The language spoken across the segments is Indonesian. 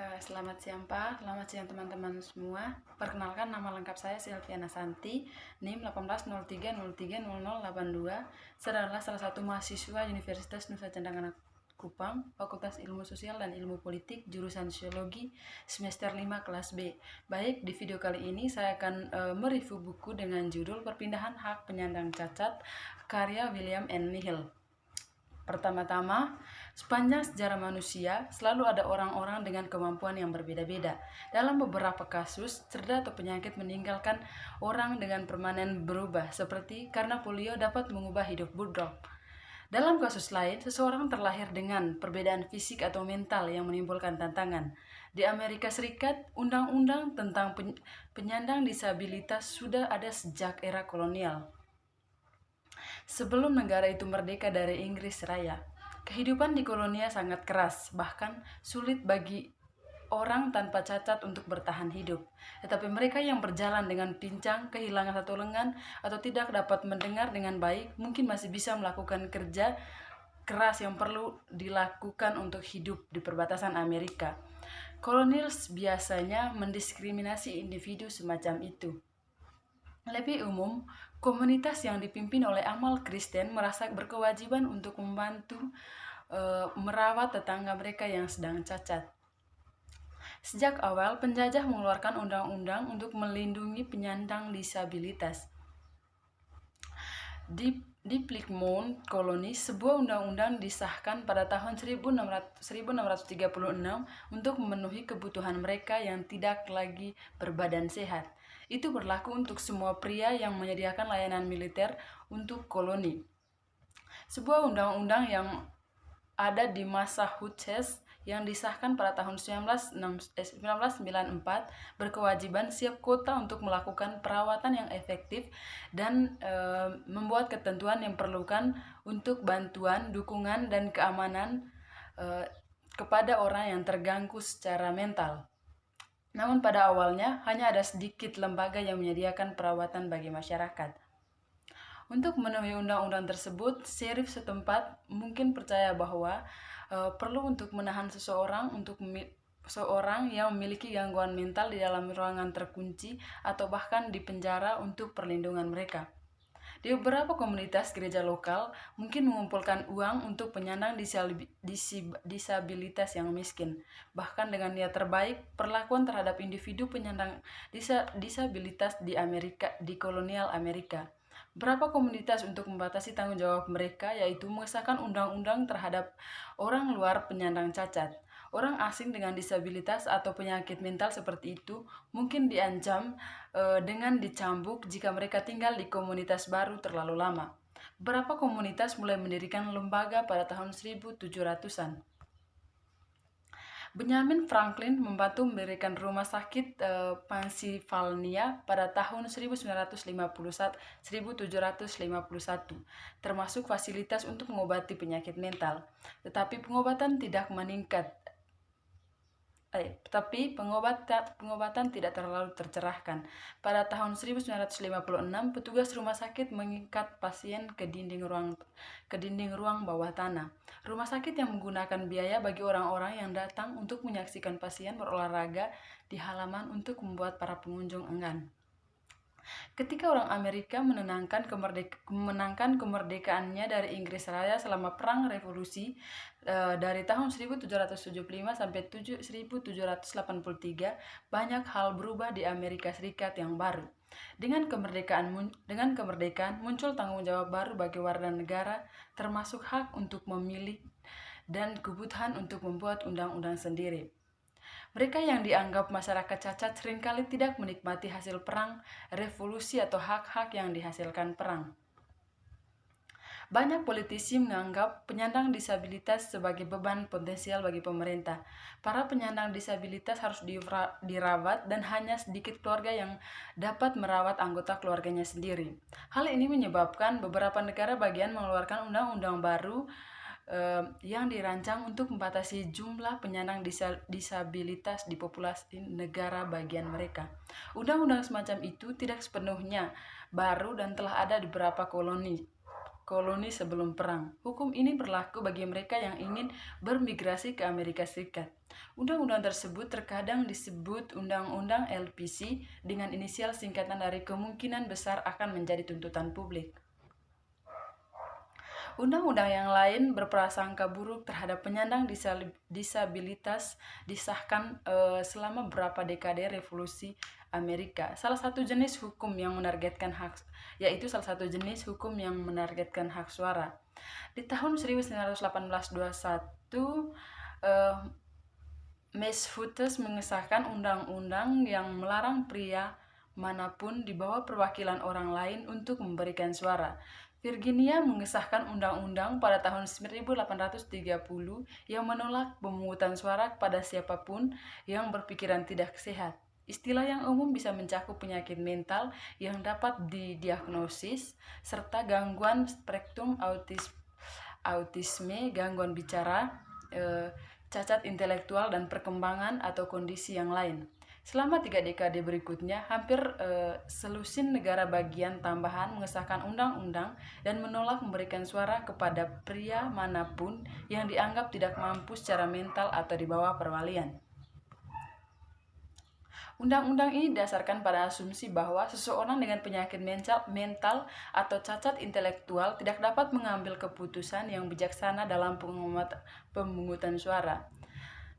Selamat siang Pak, selamat siang teman-teman semua. Perkenalkan, nama lengkap saya Silviana Santi, NIM 1803030082. Saya adalah salah satu mahasiswa Universitas Nusa Cendana Kupang, Fakultas Ilmu Sosial dan Ilmu Politik, jurusan Sosiologi, semester 5 kelas B. Baik, di video kali ini saya akan mereview buku dengan judul Perpindahan Hak Penyandang Cacat, karya William N. Nihil. Pertama-tama, sepanjang sejarah manusia, selalu ada orang-orang dengan kemampuan yang berbeda-beda. Dalam beberapa kasus, cerdas atau penyakit meninggalkan orang dengan permanen berubah, seperti karena polio dapat mengubah hidup Budok. Dalam kasus lain, seseorang terlahir dengan perbedaan fisik atau mental yang menimbulkan tantangan. Di Amerika Serikat, undang-undang tentang penyandang disabilitas sudah ada sejak era kolonial. Sebelum negara itu merdeka dari Inggris Raya, kehidupan di kolonial sangat keras, bahkan sulit bagi orang tanpa cacat untuk bertahan hidup. Tetapi mereka yang berjalan dengan pincang, kehilangan satu lengan, atau tidak dapat mendengar dengan baik, mungkin masih bisa melakukan kerja keras yang perlu dilakukan untuk hidup di perbatasan Amerika. Kolonial biasanya mendiskriminasi individu semacam itu. Lebih umum, komunitas yang dipimpin oleh amal Kristen merasa berkewajiban untuk membantu merawat tetangga mereka yang sedang cacat. Sejak awal, penjajah mengeluarkan undang-undang untuk melindungi penyandang disabilitas. Di Plymouth Colony, sebuah undang-undang disahkan pada tahun 1636 untuk memenuhi kebutuhan mereka yang tidak lagi berbadan sehat. Itu berlaku untuk semua pria yang menyediakan layanan militer untuk koloni. Sebuah undang-undang yang ada di Massachusetts yang disahkan pada tahun 1994 berkewajiban setiap kota untuk melakukan perawatan yang efektif dan membuat ketentuan yang perlukan untuk bantuan, dukungan, dan keamanan kepada orang yang terganggu secara mental. Namun pada awalnya hanya ada sedikit lembaga yang menyediakan perawatan bagi masyarakat. Untuk memenuhi undang-undang tersebut, sheriff setempat mungkin percaya bahwa perlu untuk menahan seseorang yang memiliki gangguan mental di dalam ruangan terkunci atau bahkan di penjara untuk perlindungan mereka. Di beberapa komunitas gereja lokal mungkin mengumpulkan uang untuk penyandang disabilitas yang miskin. Bahkan dengan niat terbaik, perlakuan terhadap individu penyandang disabilitas di kolonial Amerika. Beberapa komunitas untuk membatasi tanggung jawab mereka yaitu mengesahkan undang-undang terhadap orang luar penyandang cacat. Orang asing dengan disabilitas atau penyakit mental seperti itu mungkin diancam dengan dicambuk jika mereka tinggal di komunitas baru terlalu lama. Beberapa komunitas mulai mendirikan lembaga pada tahun 1700-an. Benjamin Franklin membantu mendirikan rumah sakit Pennsylvania pada tahun 1751, termasuk fasilitas untuk mengobati penyakit mental. Tetapi pengobatan tidak terlalu tercerahkan. Pada tahun 1956, petugas rumah sakit mengikat pasien ke dinding ruang bawah tanah. Rumah sakit yang menggunakan biaya bagi orang-orang yang datang untuk menyaksikan pasien berolahraga di halaman untuk membuat para pengunjung enggan. Ketika orang Amerika menangkan kemerdekaannya dari Inggris Raya selama Perang Revolusi dari tahun 1775 sampai 1783, banyak hal berubah di Amerika Serikat yang baru. Dengan kemerdekaan muncul tanggung jawab baru bagi warga negara, termasuk hak untuk memilih dan kebutuhan untuk membuat undang-undang sendiri. Mereka yang dianggap masyarakat cacat seringkali tidak menikmati hasil perang, revolusi, atau hak-hak yang dihasilkan perang. Banyak politisi menganggap penyandang disabilitas sebagai beban potensial bagi pemerintah. Para penyandang disabilitas harus dirawat dan hanya sedikit keluarga yang dapat merawat anggota keluarganya sendiri. Hal ini menyebabkan beberapa negara bagian mengeluarkan undang-undang baru yang dirancang untuk membatasi jumlah penyandang disabilitas di populasi negara bagian mereka. Undang-undang semacam itu tidak sepenuhnya baru dan telah ada di beberapa koloni sebelum perang. Hukum ini berlaku bagi mereka yang ingin bermigrasi ke Amerika Serikat. Undang-undang tersebut terkadang disebut Undang-Undang LPC dengan inisial singkatan dari kemungkinan besar akan menjadi tuntutan publik. Undang-undang yang lain berprasangka buruk terhadap penyandang disabilitas disahkan selama beberapa dekade revolusi Amerika. Salah satu jenis hukum yang menargetkan hak suara. Di tahun 1918-21, Massachusetts mengesahkan undang-undang yang melarang pria manapun di bawah perwakilan orang lain untuk memberikan suara. Virginia mengesahkan undang-undang pada tahun 1830 yang menolak pemungutan suara kepada siapapun yang berpikiran tidak sehat. Istilah yang umum bisa mencakup penyakit mental yang dapat didiagnosis, serta gangguan spektrum autisme, gangguan bicara, cacat intelektual dan perkembangan atau kondisi yang lain. Selama 3 dekade berikutnya, hampir selusin negara bagian tambahan mengesahkan undang-undang dan menolak memberikan suara kepada pria manapun yang dianggap tidak mampu secara mental atau di bawah perwalian. Undang-undang ini didasarkan pada asumsi bahwa seseorang dengan penyakit mental atau cacat intelektual tidak dapat mengambil keputusan yang bijaksana dalam pemungutan suara.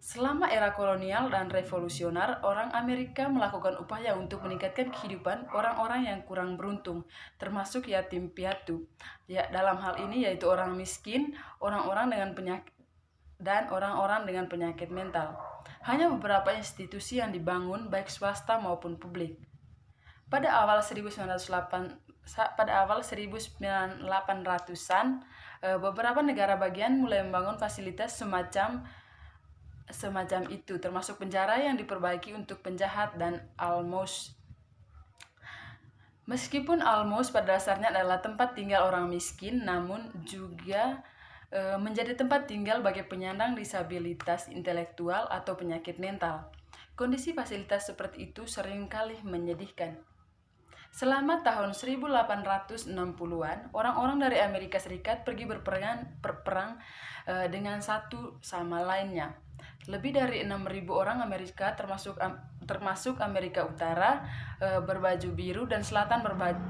Selama era kolonial dan revolusioner, orang Amerika melakukan upaya untuk meningkatkan kehidupan orang-orang yang kurang beruntung, termasuk yatim piatu. Dalam hal ini yaitu orang miskin, orang-orang dengan penyakit, dan orang-orang dengan penyakit mental. Hanya beberapa institusi yang dibangun, baik swasta maupun publik. Pada awal 1800-an, beberapa negara bagian mulai membangun fasilitas semacam itu, termasuk penjara yang diperbaiki untuk penjahat dan almous. Meskipun almous pada dasarnya adalah tempat tinggal orang miskin, namun juga menjadi tempat tinggal bagi penyandang disabilitas intelektual atau penyakit mental. Kondisi fasilitas seperti itu seringkali menyedihkan. Selama tahun 1860-an, orang-orang dari Amerika Serikat pergi berperang dengan satu sama lainnya. Lebih dari 6.000 orang Amerika termasuk Amerika Utara berbaju biru dan Selatan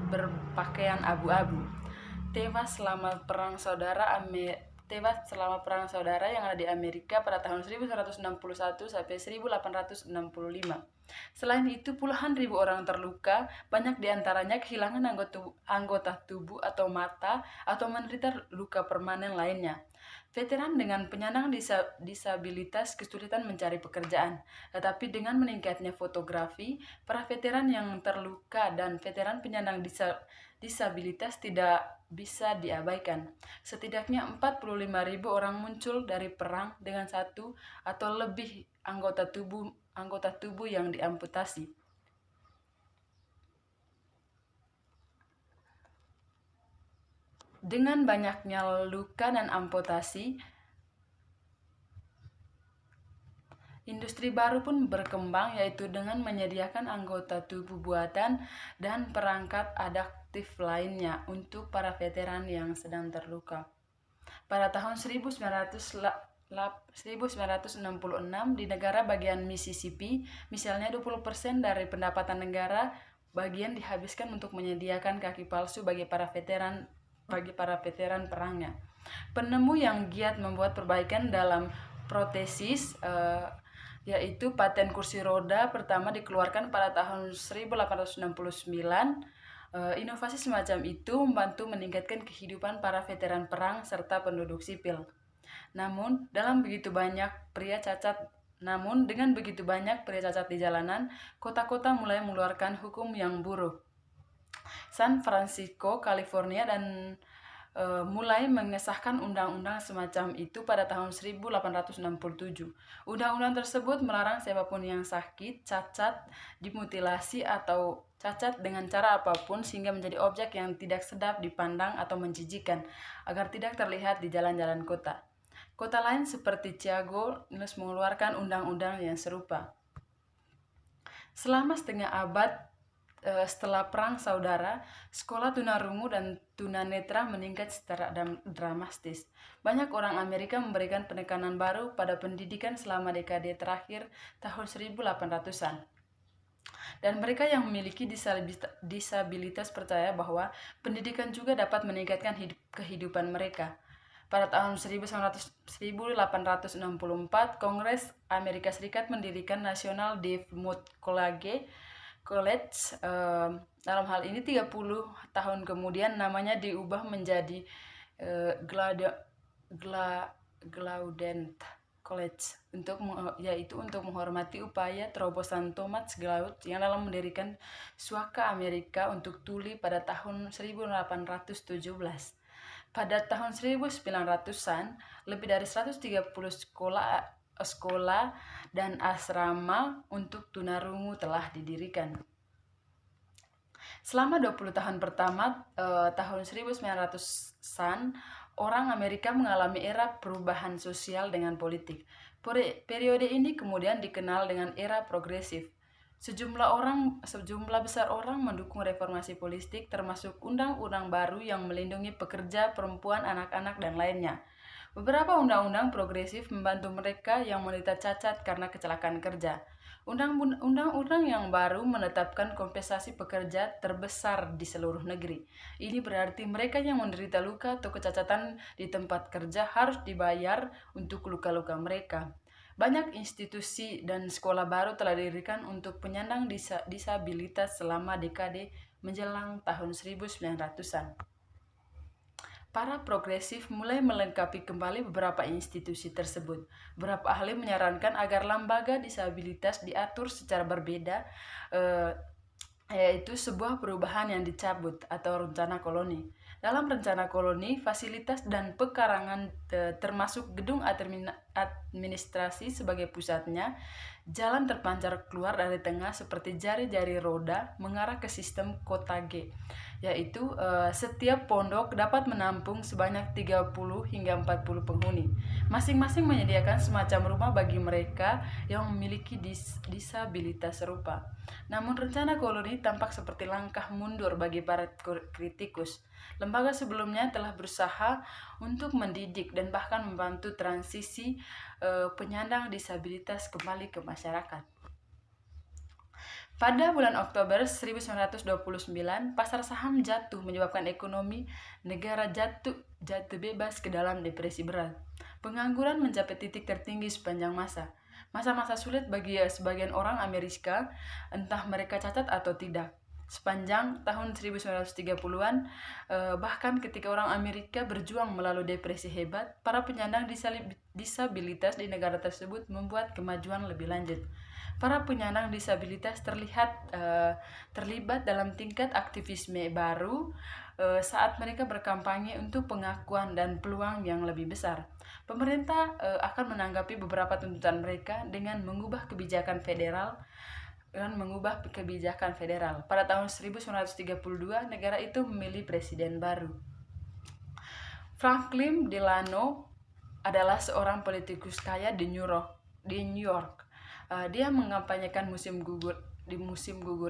berpakaian abu-abu tewas selama perang saudara yang ada di Amerika pada tahun 1961 sampai 1865. Selain itu, puluhan ribu orang terluka, banyak diantaranya kehilangan anggota tubuh atau mata atau menderita luka permanen lainnya. Veteran dengan penyandang disabilitas kesulitan mencari pekerjaan, tetapi dengan meningkatnya fotografi, para veteran yang terluka dan veteran penyandang disabilitas tidak bisa diabaikan. Setidaknya 45.000 orang muncul dari perang dengan satu atau lebih anggota tubuh yang diamputasi. Dengan banyaknya luka dan amputasi, industri baru pun berkembang, yaitu dengan menyediakan anggota tubuh buatan dan perangkat adaptif lainnya untuk para veteran yang sedang terluka. Pada tahun 1966 di negara bagian Mississippi, misalnya 20% dari pendapatan negara bagian dihabiskan untuk menyediakan kaki palsu bagi para veteran perangnya. Penemu yang giat membuat perbaikan dalam protesis, yaitu paten kursi roda pertama dikeluarkan pada tahun 1869. Inovasi semacam itu membantu meningkatkan kehidupan para veteran perang serta penduduk sipil. Namun, dengan begitu banyak pria cacat di jalanan, kota-kota mulai mengeluarkan hukum yang buruk. San Francisco, California, dan mulai mengesahkan undang-undang semacam itu pada tahun 1867. Undang-undang tersebut melarang siapapun yang sakit, cacat, dimutilasi, atau cacat dengan cara apapun sehingga menjadi objek yang tidak sedap dipandang atau menjijikkan, agar tidak terlihat di jalan-jalan kota. Kota lain seperti Chicago mengeluarkan undang-undang yang serupa. Selama setengah abad, setelah Perang Saudara, sekolah tunarungu dan tunanetra meningkat secara dramatis. Banyak orang Amerika memberikan penekanan baru pada pendidikan selama dekade terakhir tahun 1800-an. Dan mereka yang memiliki disabilitas percaya bahwa pendidikan juga dapat meningkatkan kehidupan mereka. Pada tahun 1864, Kongres Amerika Serikat mendirikan National Deaf Mute College. Dalam hal ini 30 tahun kemudian namanya diubah menjadi Gallaudet College yaitu untuk menghormati upaya terobosan Thomas Gallaudet yang dalam mendirikan suaka Amerika untuk tuli pada tahun 1817. Pada tahun 1900-an, lebih dari 130 sekolah dan asrama untuk tunarungu telah didirikan. Selama 20 tahun pertama tahun 1900-an, orang Amerika mengalami era perubahan sosial dengan politik. Periode ini kemudian dikenal dengan era progresif. Sejumlah besar orang mendukung reformasi politik, termasuk undang-undang baru yang melindungi pekerja, perempuan, anak-anak, dan lainnya. Beberapa undang-undang progresif membantu mereka yang menderita cacat karena kecelakaan kerja. Undang-undang yang baru menetapkan kompensasi pekerja terbesar di seluruh negeri. Ini berarti mereka yang menderita luka atau kecacatan di tempat kerja harus dibayar untuk luka-luka mereka. Banyak institusi dan sekolah baru telah didirikan untuk penyandang disabilitas selama dekade menjelang tahun 1900-an. Para progresif mulai melengkapi kembali beberapa institusi tersebut. Beberapa ahli menyarankan agar lembaga disabilitas diatur secara berbeda, yaitu sebuah perubahan yang dicabut atau rencana koloni. Dalam rencana koloni, fasilitas dan pekarangan termasuk gedung administrasi sebagai pusatnya, jalan terpancar keluar dari tengah seperti jari-jari roda mengarah ke sistem kota G, yaitu setiap pondok dapat menampung sebanyak 30 hingga 40 penghuni. Masing-masing menyediakan semacam rumah bagi mereka yang memiliki disabilitas serupa. Namun rencana koloni tampak seperti langkah mundur bagi para kritikus. Lembaga sebelumnya telah berusaha untuk mendidik dan bahkan membantu transisi penyandang disabilitas kembali ke masyarakat. Pada bulan Oktober 1929, pasar saham jatuh menyebabkan ekonomi negara jatuh bebas ke dalam depresi berat. Pengangguran mencapai titik tertinggi sepanjang masa-masa sulit bagi sebagian orang Amerika, entah mereka cacat atau tidak. Sepanjang tahun 1930-an, bahkan ketika orang Amerika berjuang melalui depresi hebat, para penyandang disabilitas di negara tersebut membuat kemajuan lebih lanjut. Para penyandang disabilitas terlibat dalam tingkat aktivisme baru saat mereka berkampanye untuk pengakuan dan peluang yang lebih besar. Pemerintah akan menanggapi beberapa tuntutan mereka dengan mengubah kebijakan federal. Pada tahun 1932, negara itu memilih presiden baru. Franklin Delano adalah seorang politikus kaya di New York. Dia mengampanyekan musim gugur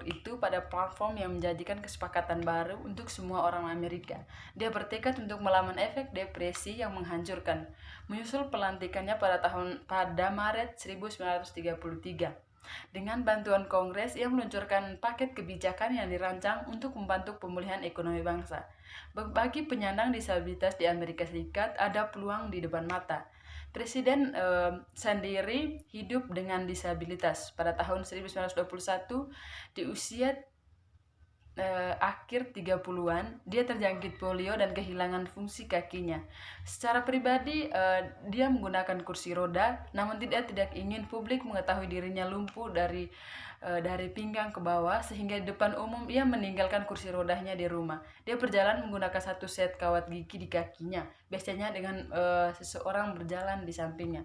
itu pada platform yang menjadikan kesepakatan baru untuk semua orang Amerika. Dia bertekad untuk melawan efek depresi yang menghancurkan. Menyusul pelantikannya pada Maret 1933. Dengan bantuan Kongres, ia meluncurkan paket kebijakan yang dirancang untuk membantu pemulihan ekonomi bangsa. Bagi penyandang disabilitas di Amerika Serikat, ada peluang di depan mata. Presiden sendiri hidup dengan disabilitas. Pada tahun 1921, di usia akhir 30-an, dia terjangkit polio dan kehilangan fungsi kakinya. Secara pribadi, dia menggunakan kursi roda, namun tidak ingin publik mengetahui dirinya lumpuh dari pinggang ke bawah, sehingga di depan umum ia meninggalkan kursi rodanya di rumah. Dia berjalan menggunakan satu set kawat gigi di kakinya, biasanya dengan seseorang berjalan di sampingnya.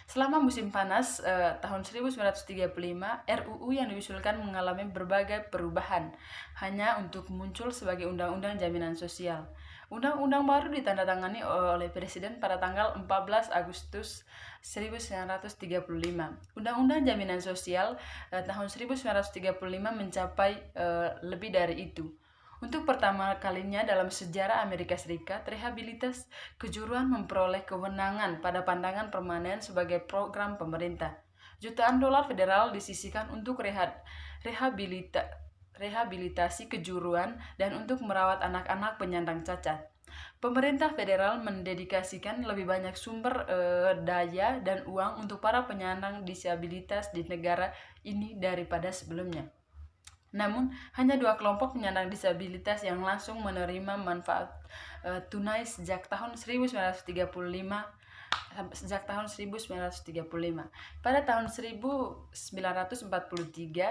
Selama musim panas tahun 1935, RUU yang diusulkan mengalami berbagai perubahan hanya untuk muncul sebagai undang-undang jaminan sosial. Undang-undang baru ditandatangani oleh Presiden pada tanggal 14 Agustus 1935. Undang-undang Jaminan Sosial tahun 1935 mencapai lebih dari itu. Untuk pertama kalinya dalam sejarah Amerika Serikat, rehabilitas kejuruan memperoleh kewenangan pada pandangan permanen sebagai program pemerintah. Jutaan dolar federal disisihkan untuk rehabilitasi kejuruan dan untuk merawat anak-anak penyandang cacat. Pemerintah federal mendedikasikan lebih banyak sumber daya dan uang untuk para penyandang disabilitas di negara ini daripada sebelumnya. Namun, hanya 2 kelompok penyandang disabilitas yang langsung menerima manfaat tunai sejak tahun 1935. Pada tahun 1943,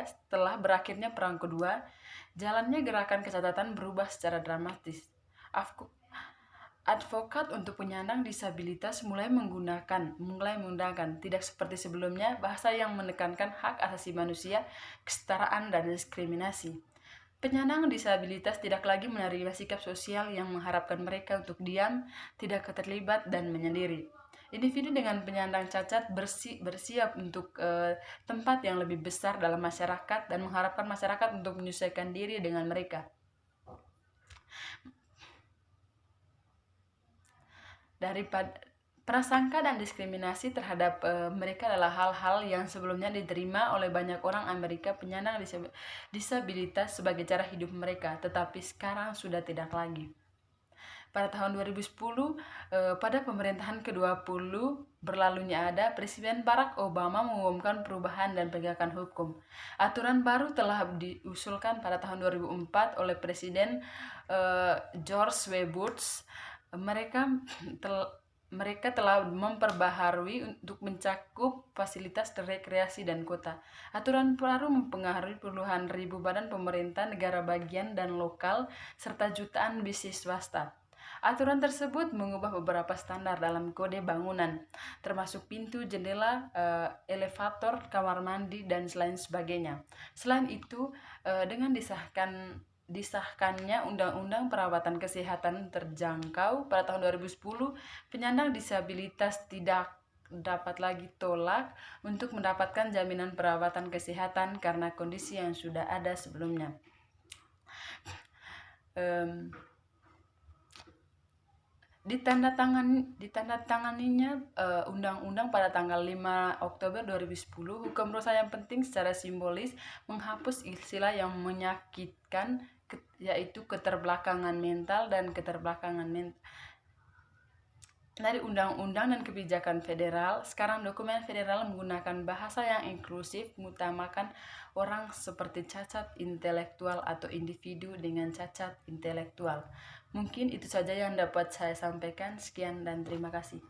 setelah berakhirnya Perang Kedua, jalannya gerakan kecacatan berubah secara dramatis. Advokat untuk penyandang disabilitas mulai menggunakan tidak seperti sebelumnya bahasa yang menekankan hak asasi manusia, kesetaraan, dan diskriminasi. Penyandang disabilitas tidak lagi menerima sikap sosial yang mengharapkan mereka untuk diam, tidak terlibat, dan menyendiri. Individu dengan penyandang cacat bersiap untuk tempat yang lebih besar dalam masyarakat dan mengharapkan masyarakat untuk menyesuaikan diri dengan mereka. Daripada prasangka dan diskriminasi terhadap mereka adalah hal-hal yang sebelumnya diterima oleh banyak orang Amerika penyandang disabilitas sebagai cara hidup mereka, tetapi sekarang sudah tidak lagi. Pada tahun 2010, pada pemerintahan ke-20 berlalunya ada, Presiden Barack Obama mengumumkan perubahan dan penegakan hukum. Aturan baru telah diusulkan pada tahun 2004 oleh Presiden George W. Bush. Mereka telah memperbaharui untuk mencakup fasilitas rekreasi dan kota. Aturan baru mempengaruhi puluhan ribu badan pemerintah, negara bagian dan lokal, serta jutaan bisnis swasta. Aturan tersebut mengubah beberapa standar dalam kode bangunan, termasuk pintu, jendela, elevator, kamar mandi, dan lain sebagainya. Selain itu, dengan disahkannya Undang-Undang Perawatan Kesehatan Terjangkau pada tahun 2010, penyandang disabilitas tidak dapat lagi tolak untuk mendapatkan jaminan perawatan kesehatan karena kondisi yang sudah ada sebelumnya. Ditandatanganinya undang-undang pada tanggal 5 Oktober 2010, hukum Rosa yang penting secara simbolis menghapus istilah yang menyakitkan, yaitu keterbelakangan mental dan keterbelakangan mental. Dari undang-undang dan kebijakan federal, sekarang dokumen federal menggunakan bahasa yang inklusif, mengutamakan orang seperti cacat intelektual atau individu dengan cacat intelektual. Mungkin itu saja yang dapat saya sampaikan. Sekian dan terima kasih.